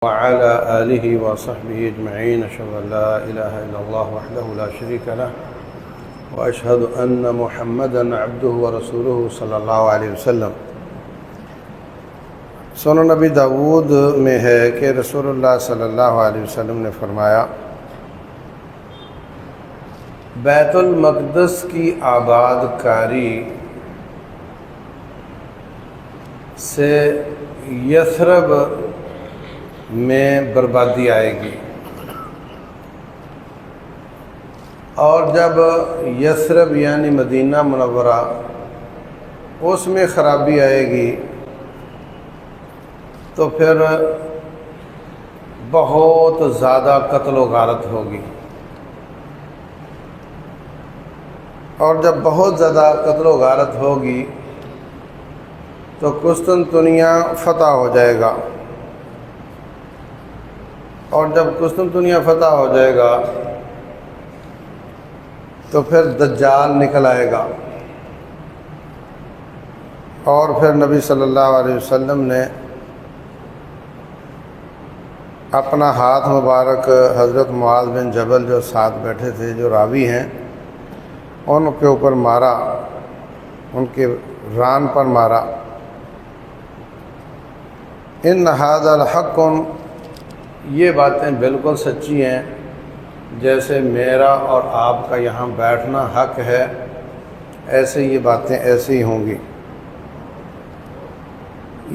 وعلى آله وصحبه أجمعين أشهد أن لا إله إلا الله وحده لا شريك له وأشهد أن محمدا عبده ورسوله صلی اللہ علیہ وسلم۔ سنن نبی داود میں ہے کہ رسول اللہ صلی اللہ علیہ وسلم نے فرمایا، بیت المقدس کی آباد کاری سے یثرب میں بربادی آئے گی، اور جب یثرب یعنی مدینہ منورہ اس میں خرابی آئے گی تو پھر بہت زیادہ قتل و غارت ہوگی، اور جب بہت زیادہ قتل و غارت ہوگی تو قسطنطنیہ فتح ہو جائے گا، اور جب قسطنطنیہ فتح ہو جائے گا تو پھر دجال نکل آئے گا، اور پھر نبی صلی اللہ علیہ وسلم نے اپنا ہاتھ مبارک حضرت معاذ بن جبل جو ساتھ بیٹھے تھے، جو راوی ہیں، ان کے اوپر مارا، ان کے ران پر مارا۔ ان ھذا الحق، یہ باتیں بالکل سچی ہیں، جیسے میرا اور آپ کا یہاں بیٹھنا حق ہے، ایسے یہ باتیں ایسے ہی ہوں گی۔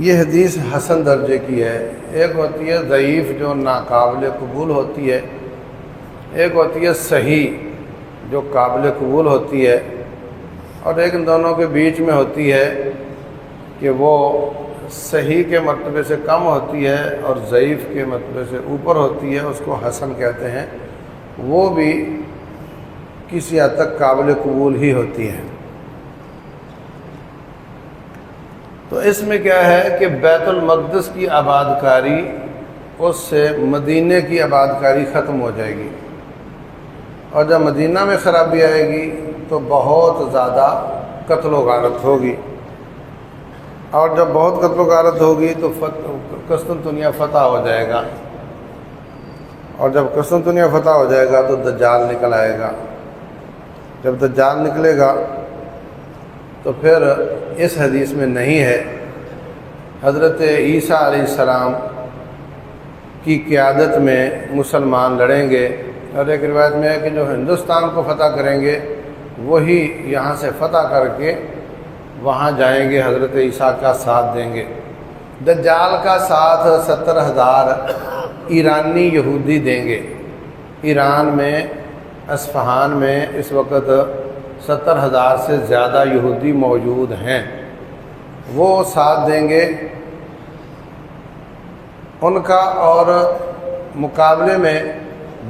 یہ حدیث حسن درجے کی ہے۔ ایک ہوتی ہے ضعیف جو ناقابل قبول ہوتی ہے، ایک ہوتی ہے صحیح جو قابل قبول ہوتی ہے، اور ایک ان دونوں کے بیچ میں ہوتی ہے کہ وہ صحیح کے مرتبے سے کم ہوتی ہے اور ضعیف کے مرتبے سے اوپر ہوتی ہے، اس کو حسن کہتے ہیں۔ وہ بھی کسی حد تک قابل قبول ہی ہوتی ہے۔ تو اس میں کیا ہے کہ بیت المقدس کی آباد کاری، اس سے مدینہ کی آباد کاری ختم ہو جائے گی، اور جب مدینہ میں خرابی آئے گی تو بہت زیادہ قتل و غارت ہوگی، اور جب بہت قتل و غارت ہوگی تو قسطنطنیہ فتح ہو جائے گا، اور جب قسطنطنیہ فتح ہو جائے گا تو دجال نکل آئے گا۔ جب دجال نکلے گا تو پھر اس حدیث میں نہیں ہے حضرت عیسیٰ علیہ السلام کی قیادت میں مسلمان لڑیں گے، اور ایک روایت میں ہے کہ جو ہندوستان کو فتح کریں گے وہی یہاں سے فتح کر کے وہاں جائیں گے، حضرت عیسیٰ کا ساتھ دیں گے۔ دجال کا ساتھ 70,000 ایرانی یہودی دیں گے۔ ایران میں اصفہان میں اس وقت 70,000 سے زیادہ یہودی موجود ہیں، وہ ساتھ دیں گے ان کا، اور مقابلے میں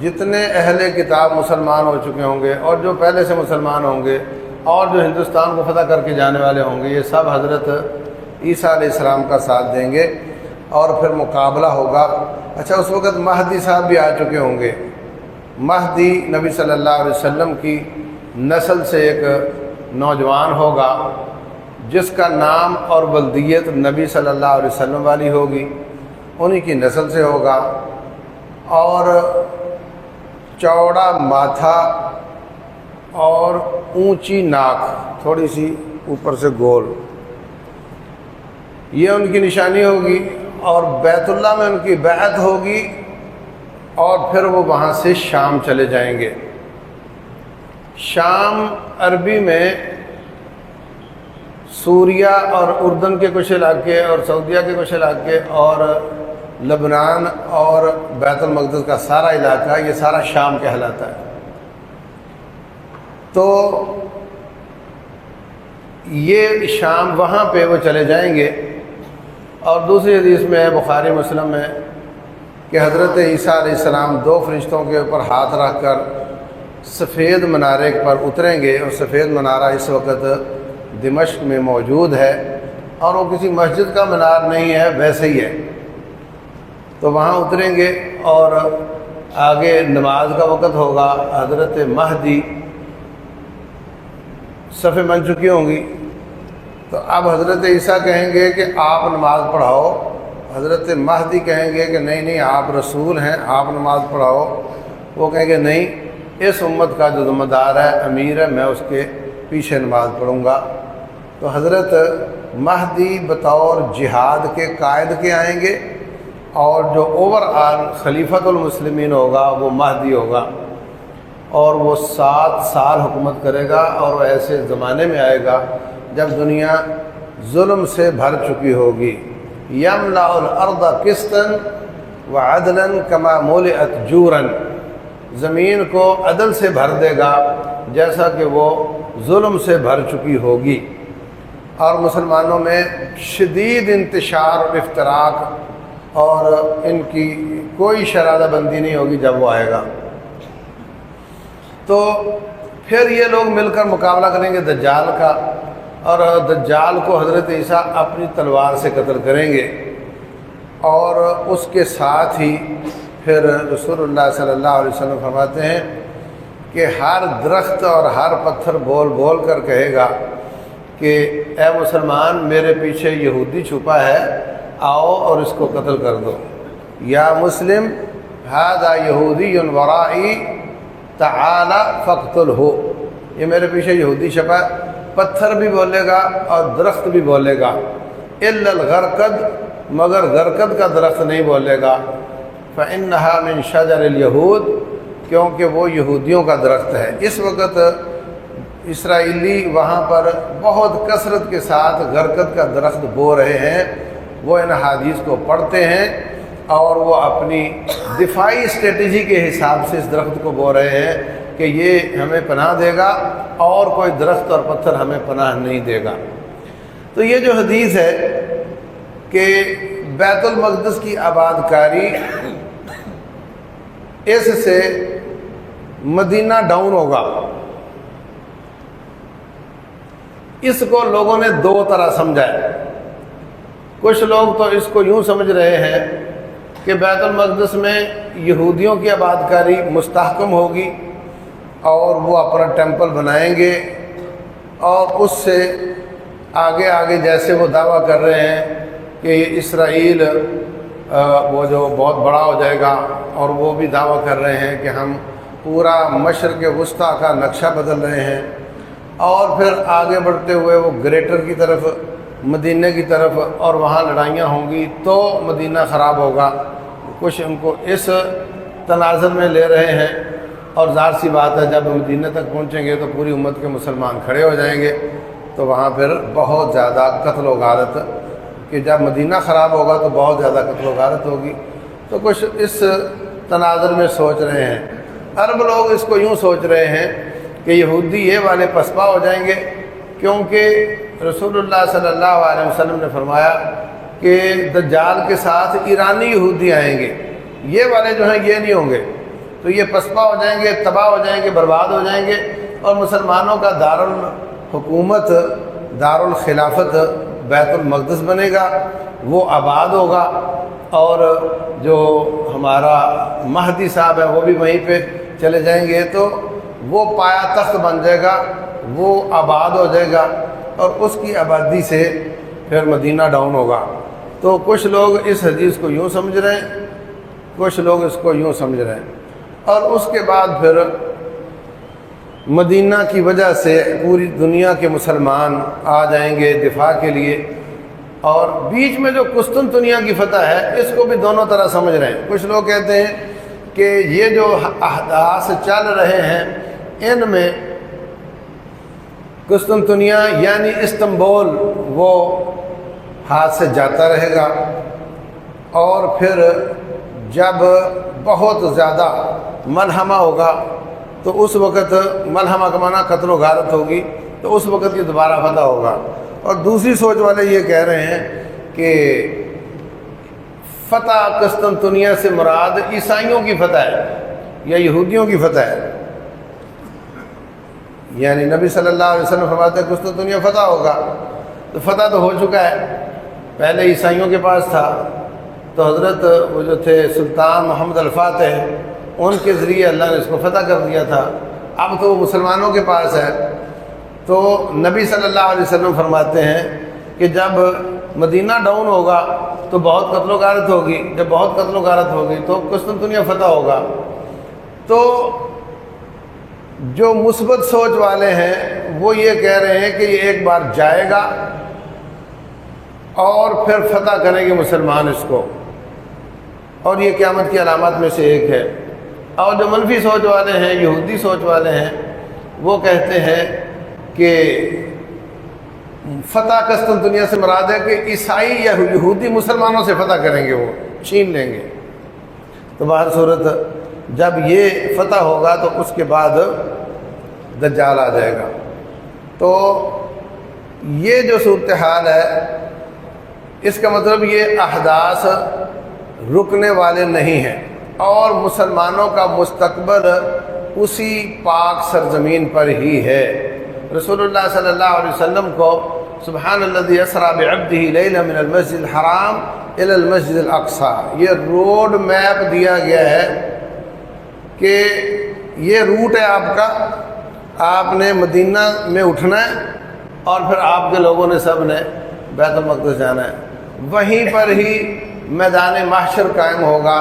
جتنے اہل کتاب مسلمان ہو چکے ہوں گے اور جو پہلے سے مسلمان ہوں گے اور جو ہندوستان کو فتح کر کے جانے والے ہوں گے، یہ سب حضرت عیسیٰ علیہ السلام کا ساتھ دیں گے، اور پھر مقابلہ ہوگا۔ اچھا، اس وقت مہدی صاحب بھی آ چکے ہوں گے۔ مہدی نبی صلی اللہ علیہ وسلم کی نسل سے ایک نوجوان ہوگا جس کا نام اور بلدیت نبی صلی اللہ علیہ وسلم والی ہوگی، انہی کی نسل سے ہوگا، اور چوڑا ماتھا اور اونچی ناک، تھوڑی سی اوپر سے گول، یہ ان کی نشانی ہوگی، اور بیت اللہ میں ان کی بیعت ہوگی، اور پھر وہ وہاں سے شام چلے جائیں گے۔ شام عربی میں سوریہ اور اردن کے کچھ علاقے اور سعودیہ کے کچھ علاقے اور لبنان اور بیت المقدس کا سارا علاقہ، یہ سارا شام کہلاتا ہے۔ تو یہ شام، وہاں پہ وہ چلے جائیں گے۔ اور دوسری حدیث میں ہے، بخاری مسلم میں، کہ حضرت عیسیٰ علیہ السلام 2 فرشتوں کے اوپر ہاتھ رکھ کر سفید منارے پر اتریں گے، اور سفید منارہ اس وقت دمشق میں موجود ہے، اور وہ کسی مسجد کا مینار نہیں ہے، ویسے ہی ہے۔ تو وہاں اتریں گے، اور آگے نماز کا وقت ہوگا، حضرت مہدی صفیں بن چکی ہوں گی، تو اب حضرت عیسیٰ کہیں گے کہ آپ نماز پڑھاؤ، حضرت مہدی کہیں گے کہ نہیں نہیں آپ رسول ہیں، آپ نماز پڑھاؤ، وہ کہیں گے نہیں، اس امت کا جو ذمہ دار ہے، امیر ہے، میں اس کے پیچھے نماز پڑھوں گا۔ تو حضرت مہدی بطور جہاد کے قائد کے آئیں گے، اور جو اوور آل خلیفۃ المسلمین ہوگا وہ مہدی ہوگا، اور وہ 7 سال حکومت کرے گا، اور وہ ایسے زمانے میں آئے گا جب دنیا ظلم سے بھر چکی ہوگی۔ یملأ الارض قسطا وعدلا کما ملئت جورا، زمین کو عدل سے بھر دے گا جیسا کہ وہ ظلم سے بھر چکی ہوگی، اور مسلمانوں میں شدید انتشار اور افتراق اور ان کی کوئی شرادہ بندی نہیں ہوگی جب وہ آئے گا۔ تو پھر یہ لوگ مل کر مقابلہ کریں گے دجال کا، اور دجال کو حضرت عیسیٰ اپنی تلوار سے قتل کریں گے، اور اس کے ساتھ ہی پھر رسول اللہ صلی اللہ علیہ وسلم فرماتے ہیں کہ ہر درخت اور ہر پتھر بول بول کر کہے گا کہ اے مسلمان، میرے پیچھے یہودی چھپا ہے، آؤ اور اس کو قتل کر دو۔ یا مسلم ھذا یہودی ورائی تعال فاقتلہ، یہ میرے پیچھے یہودی چھپا ہے، پتھر بھی بولے گا اور درخت بھی بولے گا، الا الغرقد، مگر غرقد کا درخت نہیں بولے گا، فإنہا من شجر الیہود، کیونکہ وہ یہودیوں کا درخت ہے۔ اس وقت اسرائیلی وہاں پر بہت کثرت کے ساتھ غرقد کا درخت بو رہے ہیں، وہ ان حدیث کو پڑھتے ہیں اور وہ اپنی دفاعی اسٹریٹجی کے حساب سے اس درخت کو بو رہے ہیں کہ یہ ہمیں پناہ دے گا اور کوئی درخت اور پتھر ہمیں پناہ نہیں دے گا۔ تو یہ جو حدیث ہے کہ بیت المقدس کی آباد کاری، اس سے مدینہ ڈاؤن ہوگا، اس کو لوگوں نے دو طرح سمجھا ہے۔ کچھ لوگ تو اس کو یوں سمجھ رہے ہیں کہ بیت المقدس میں یہودیوں کی آباد کاری مستحکم ہوگی اور وہ اپنا ٹیمپل بنائیں گے، اور اس سے آگے آگے جیسے وہ دعویٰ کر رہے ہیں کہ اسرائیل وہ جو بہت بڑا ہو جائے گا، اور وہ بھی دعویٰ کر رہے ہیں کہ ہم پورا مشرق وسطیٰ کا نقشہ بدل رہے ہیں، اور پھر آگے بڑھتے ہوئے وہ گریٹر کی طرف، مدینہ کی طرف، اور وہاں لڑائیاں ہوں گی تو مدینہ خراب ہوگا۔ کچھ ان کو اس تناظر میں لے رہے ہیں، اور ظاہر سی بات ہے جب مدینہ تک پہنچیں گے تو پوری امت کے مسلمان کھڑے ہو جائیں گے، تو وہاں پھر بہت زیادہ قتل و غارت، کہ جب مدینہ خراب ہوگا تو بہت زیادہ قتل و غارت ہوگی۔ تو کچھ اس تناظر میں سوچ رہے ہیں۔ عرب لوگ اس کو یوں سوچ رہے ہیں کہ یہودی یہ والے پسپا ہو جائیں گے، کیونکہ رسول اللہ صلی اللہ علیہ وسلم نے فرمایا کہ دجال کے ساتھ ایرانی یہودی آئیں گے، یہ والے جو ہیں یہ نہیں ہوں گے، تو یہ پسپا ہو جائیں گے، تباہ ہو جائیں گے، برباد ہو جائیں گے، اور مسلمانوں کا دارالحکومت، دارالخلافت بیت المقدس بنے گا، وہ آباد ہوگا، اور جو ہمارا مہدی صاحب ہے وہ بھی وہیں پہ چلے جائیں گے، تو وہ پایا تخت بن جائے گا، وہ آباد ہو جائے گا، اور اس کی آبادی سے پھر مدینہ ڈاؤن ہوگا۔ تو کچھ لوگ اس حدیث کو یوں سمجھ رہے ہیں، کچھ لوگ اس کو یوں سمجھ رہے ہیں، اور اس کے بعد پھر مدینہ کی وجہ سے پوری دنیا کے مسلمان آ جائیں گے دفاع کے لیے۔ اور بیچ میں جو قسطنطنیہ کی فتح ہے، اس کو بھی دونوں طرح سمجھ رہے ہیں۔ کچھ لوگ کہتے ہیں کہ یہ جو احداث چل رہے ہیں ان میں قسطنطنیہ یعنی استنبول وہ ہاتھ سے جاتا رہے گا، اور پھر جب بہت زیادہ ملحمہ ہوگا تو اس وقت ملحمہ کا معنی قتل و غارت ہوگی، تو اس وقت یہ دوبارہ فتح ہوگا۔ اور دوسری سوچ والے یہ کہہ رہے ہیں کہ فتح قسطنطنیہ سے مراد عیسائیوں کی فتح ہے یا یہودیوں کی فتح ہے، یعنی نبی صلی اللہ علیہ وسلم فرماتے ہیں قسطنطنیہ فتح ہوگا، تو فتح تو ہو چکا ہے، پہلے عیسائیوں کے پاس تھا، تو حضرت وہ جو تھے سلطان محمد الفاتح، ان کے ذریعے اللہ نے اس کو فتح کر دیا تھا، اب تو وہ مسلمانوں کے پاس ہے۔ تو نبی صلی اللہ علیہ وسلم فرماتے ہیں کہ جب مدینہ ڈاؤن ہوگا تو بہت قتل و غارت ہوگی، جب بہت قتل و غارت ہوگی تو قسطنطنیہ فتح ہوگا۔ تو جو مثبت سوچ والے ہیں وہ یہ کہہ رہے ہیں کہ یہ ایک بار جائے گا اور پھر فتح کریں گے مسلمان اس کو، اور یہ قیامت کی علامات میں سے ایک ہے۔ اور جو منفی سوچ والے ہیں، یہودی سوچ والے ہیں، وہ کہتے ہیں کہ فتح قسطنطنیہ سے مراد ہے کہ عیسائی یا یہودی مسلمانوں سے فتح کریں گے، وہ چھین لیں گے۔ تو بہر صورت جب یہ فتح ہوگا تو اس کے بعد دجال آ جائے گا۔ تو یہ جو صورتحال ہے، اس کا مطلب یہ احداث رکنے والے نہیں ہیں، اور مسلمانوں کا مستقبل اسی پاک سرزمین پر ہی ہے۔ رسول اللہ صلی اللہ علیہ وسلم کو سبحان الذی اسری بعبدہ لیلا من المسجد الحرام الی المسجد الاقصی، یہ روڈ میپ دیا گیا ہے کہ یہ روٹ ہے آپ کا، آپ نے مدینہ میں اٹھنا ہے اور پھر آپ کے لوگوں نے سب نے بیت المقدس جانا ہے۔ وہیں پر ہی میدان محشر قائم ہوگا،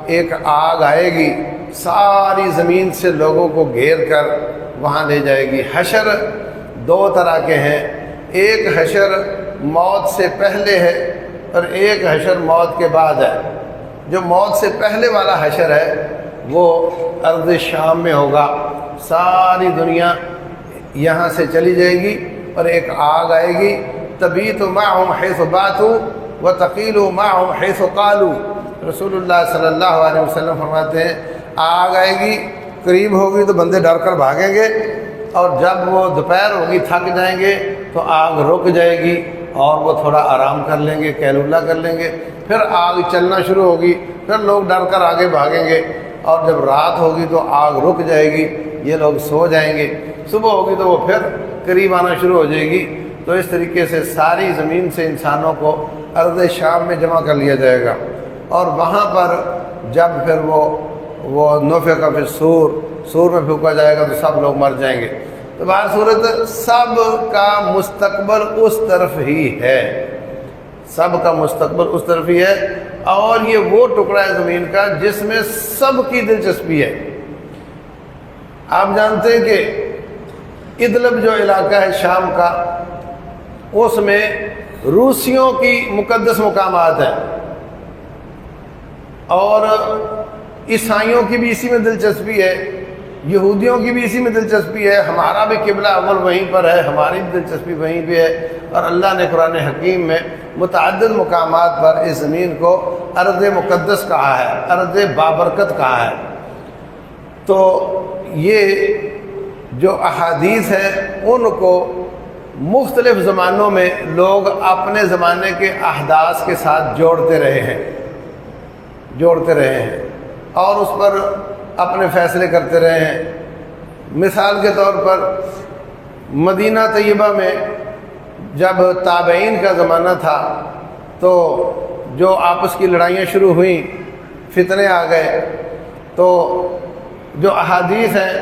ایک آگ آئے گی، ساری زمین سے لوگوں کو گھیر کر وہاں لے جائے گی۔ حشر دو طرح کے ہیں، ایک حشر موت سے پہلے ہے اور ایک حشر موت کے بعد ہے۔ جو موت سے پہلے والا حشر ہے وہ ارض شام میں ہوگا، ساری دنیا یہاں سے چلی جائے گی اور ایک آگ آئے گی، تبیت معہم حیث باتوا وتقیل معہم حیث قالوا۔ رسول اللہ صلی اللہ علیہ وسلم فرماتے ہیں آگ آئے گی، قریب ہوگی تو بندے ڈر کر بھاگیں گے، اور جب وہ دوپہر ہوگی تھک جائیں گے تو آگ رک جائے گی اور وہ تھوڑا آرام کر لیں گے، قیلولہ کر لیں گے، پھر آگ چلنا شروع ہوگی، پھر لوگ ڈر کر آگے بھاگیں گے، اور جب رات ہوگی تو آگ رک جائے گی، یہ لوگ سو جائیں گے، صبح ہوگی تو وہ پھر قریب آنا شروع ہو جائے گی۔ تو اس طریقے سے ساری زمین سے انسانوں کو ارض شام میں جمع کر لیا جائے گا، اور وہاں پر جب پھر وہ نفخ فی الصور، سور میں پھونکا جائے گا تو سب لوگ مر جائیں گے۔ تو بہر صورت سب کا مستقبل اس طرف ہی ہے، سب کا مستقبل اس طرف ہی ہے، اور یہ وہ ٹکڑا ہے زمین کا جس میں سب کی دلچسپی ہے۔ آپ جانتے ہیں کہ ادلب جو علاقہ ہے شام کا، اس میں روسیوں کی مقدس مقامات ہیں، اور عیسائیوں کی بھی اسی میں دلچسپی ہے، یہودیوں کی بھی اسی میں دلچسپی ہے، ہمارا بھی قبلہ اول وہیں پر ہے، ہماری بھی دلچسپی وہیں پہ ہے، اور اللہ نے قرآن حکیم میں متعدد مقامات پر اس زمین کو ارض مقدس کہا ہے، ارض بابرکت کہا ہے۔ تو یہ جو احادیث ہیں ان کو مختلف زمانوں میں لوگ اپنے زمانے کے احداث کے ساتھ جوڑتے رہے ہیں اور اس پر اپنے فیصلے کرتے رہے ہیں۔ مثال کے طور پر مدینہ طیبہ میں جب تابعین کا زمانہ تھا تو جو آپس کی لڑائیاں شروع ہوئیں، فتنے آ گئے، تو جو احادیث ہیں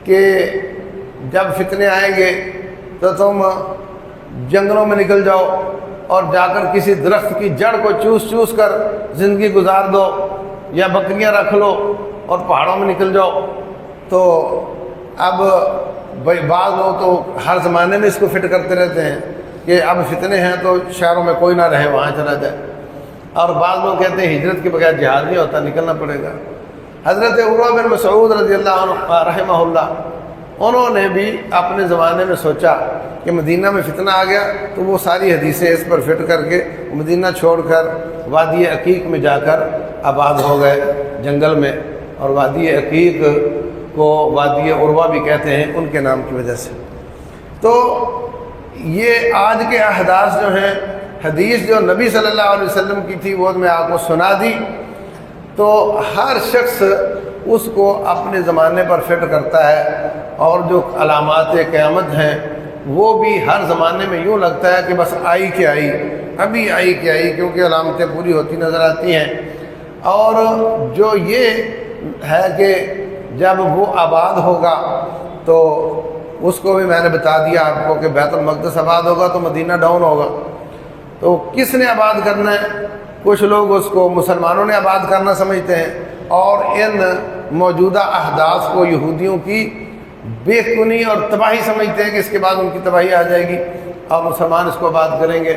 کہ جب فتنے آئیں گے تو تم جنگلوں میں نکل جاؤ اور جا کر کسی درخت کی جڑ کو چوس کر زندگی گزار دو، یا بکریاں رکھ لو اور پہاڑوں میں نکل جاؤ۔ تو اب بعض لوگ تو ہر زمانے میں اس کو فٹ کرتے رہتے ہیں کہ اب فتنے ہیں تو شہروں میں کوئی نہ رہے، وہاں چلا جائے، اور بعض لوگ کہتے ہیں ہجرت کے بغیر جہاد نہیں ہوتا، نکلنا پڑے گا۔ حضرت عروہ بن مسعود رضی اللہ عنہ رحمہ اللہ، انہوں نے بھی اپنے زمانے میں سوچا کہ مدینہ میں فتنہ آ گیا تو وہ ساری حدیثیں اس پر فٹ کر کے مدینہ چھوڑ کر وادی عقیق میں جا کر آباد ہو گئے جنگل میں، اور وادی عقیق کو وادی عروہ بھی کہتے ہیں ان کے نام کی وجہ سے۔ تو یہ آج کے احداث جو ہیں، حدیث جو نبی صلی اللہ علیہ وسلم کی تھی وہ میں آپ کو سنا دی، تو ہر شخص اس کو اپنے زمانے پر فٹ کرتا ہے، اور جو علامات قیامت ہیں وہ بھی ہر زمانے میں یوں لگتا ہے کہ بس آئی کہ آئی، ابھی آئی کہ آئی، کیونکہ علامتیں پوری ہوتی نظر آتی ہیں۔ اور جو یہ ہے کہ جب وہ آباد ہوگا تو اس کو بھی میں نے بتا دیا آپ کو کہ بیت المقدس آباد ہوگا تو مدینہ ڈاؤن ہوگا، تو کس نے آباد کرنا ہے؟ کچھ لوگ اس کو مسلمانوں نے آباد کرنا سمجھتے ہیں اور ان موجودہ احداث کو یہودیوں کی بے کنی اور تباہی سمجھتے ہیں کہ اس کے بعد ان کی تباہی آ جائے گی اور مسلمان اس کو آباد کریں گے،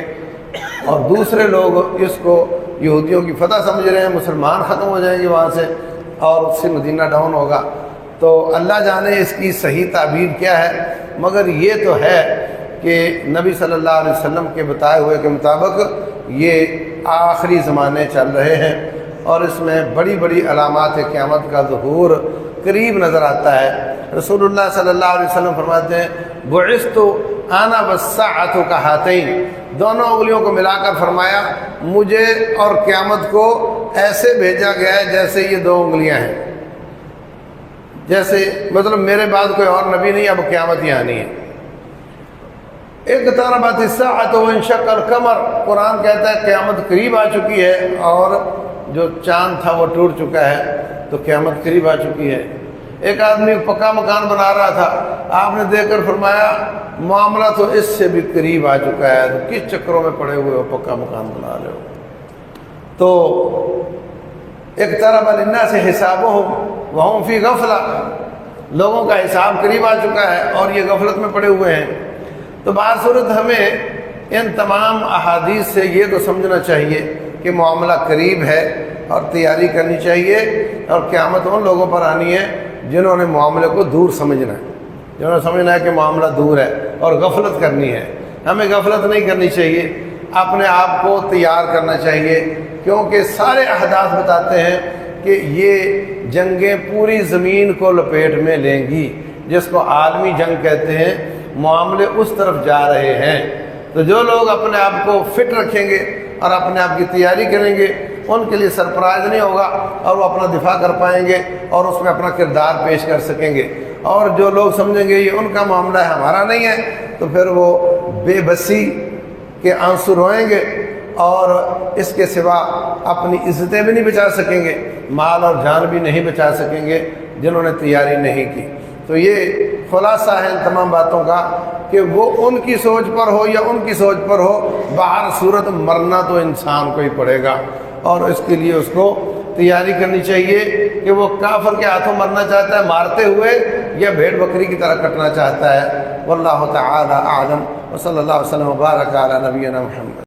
اور دوسرے لوگ اس کو یہودیوں کی فتح سمجھ رہے ہیں، مسلمان ختم ہو جائیں گے وہاں سے اور اس سے مدینہ ڈاؤن ہوگا۔ تو اللہ جانے اس کی صحیح تعبیر کیا ہے، مگر یہ تو ہے کہ نبی صلی اللہ علیہ وسلم کے بتائے ہوئے کے مطابق یہ آخری زمانے چل رہے ہیں اور اس میں بڑی بڑی علامات قیامت کا ظہور قریب نظر آتا ہے۔ رسول اللہ صلی اللہ علیہ وسلم فرماتے ہیں بعثت انا والساعۃ کہاتین، دونوں انگلیوں کو ملا کر فرمایا مجھے اور قیامت کو ایسے بھیجا گیا ہے جیسے یہ دو انگلیاں ہیں، جیسے مطلب میرے بعد کوئی اور نبی نہیں، اب قیامت ہی آنی ہے۔ اقتربت الساعۃ وانشق القمر، قرآن کہتا ہے قیامت قریب آ چکی ہے اور جو چاند تھا وہ ٹوٹ چکا ہے، تو قیامت قریب آ چکی ہے۔ ایک آدمی پکا مکان بنا رہا تھا، آپ نے دیکھ کر فرمایا معاملہ تو اس سے بھی قریب آ چکا ہے، تو کس چکروں میں پڑے ہوئے ہو پکا مکان بنا رہے ہو؟ تو اقترب للناس حسابهم وهم فی غفلہ، لوگوں کا حساب قریب آ چکا ہے اور یہ غفلت میں پڑے ہوئے ہیں۔ تو بعض صورت ہمیں ان تمام احادیث سے یہ تو سمجھنا چاہیے کہ معاملہ قریب ہے اور تیاری کرنی چاہیے، اور قیامت ان لوگوں پر آنی ہے جنہوں نے معاملے کو دور سمجھنا ہے، جنہوں نے سمجھنا ہے کہ معاملہ دور ہے اور غفلت کرنی ہے۔ ہمیں غفلت نہیں کرنی چاہیے، اپنے آپ کو تیار کرنا چاہیے، کیونکہ سارے احداث بتاتے ہیں کہ یہ جنگیں پوری زمین کو لپیٹ میں لیں گی، جس کو عالمی جنگ کہتے ہیں۔ معاملے اس طرف جا رہے ہیں، تو جو لوگ اپنے آپ کو فٹ رکھیں گے اور اپنے آپ کی تیاری کریں گے ان کے لیے سرپرائز نہیں ہوگا اور وہ اپنا دفاع کر پائیں گے اور اس میں اپنا کردار پیش کر سکیں گے۔ اور جو لوگ سمجھیں گے یہ ان کا معاملہ ہے ہمارا نہیں ہے، تو پھر وہ بے بسی کے آنسو روئیں گے اور اس کے سوا اپنی عزتیں بھی نہیں بچا سکیں گے، مال اور جان بھی نہیں بچا سکیں گے جنہوں نے تیاری نہیں کی۔ تو یہ خلاصہ ہے ان تمام باتوں کا کہ وہ ان کی سوچ پر ہو یا ان کی سوچ پر ہو، باہر صورت مرنا تو انسان کو ہی پڑے گا، اور اس کے لیے اس کو تیاری کرنی چاہیے کہ وہ کافر کے ہاتھوں مرنا چاہتا ہے مارتے ہوئے یا بھیڑ بکری کی طرح کٹنا چاہتا ہے۔ واللہ تعالی اعلم، وصلی اللہ وسلم وبارک علی نبینا محمد۔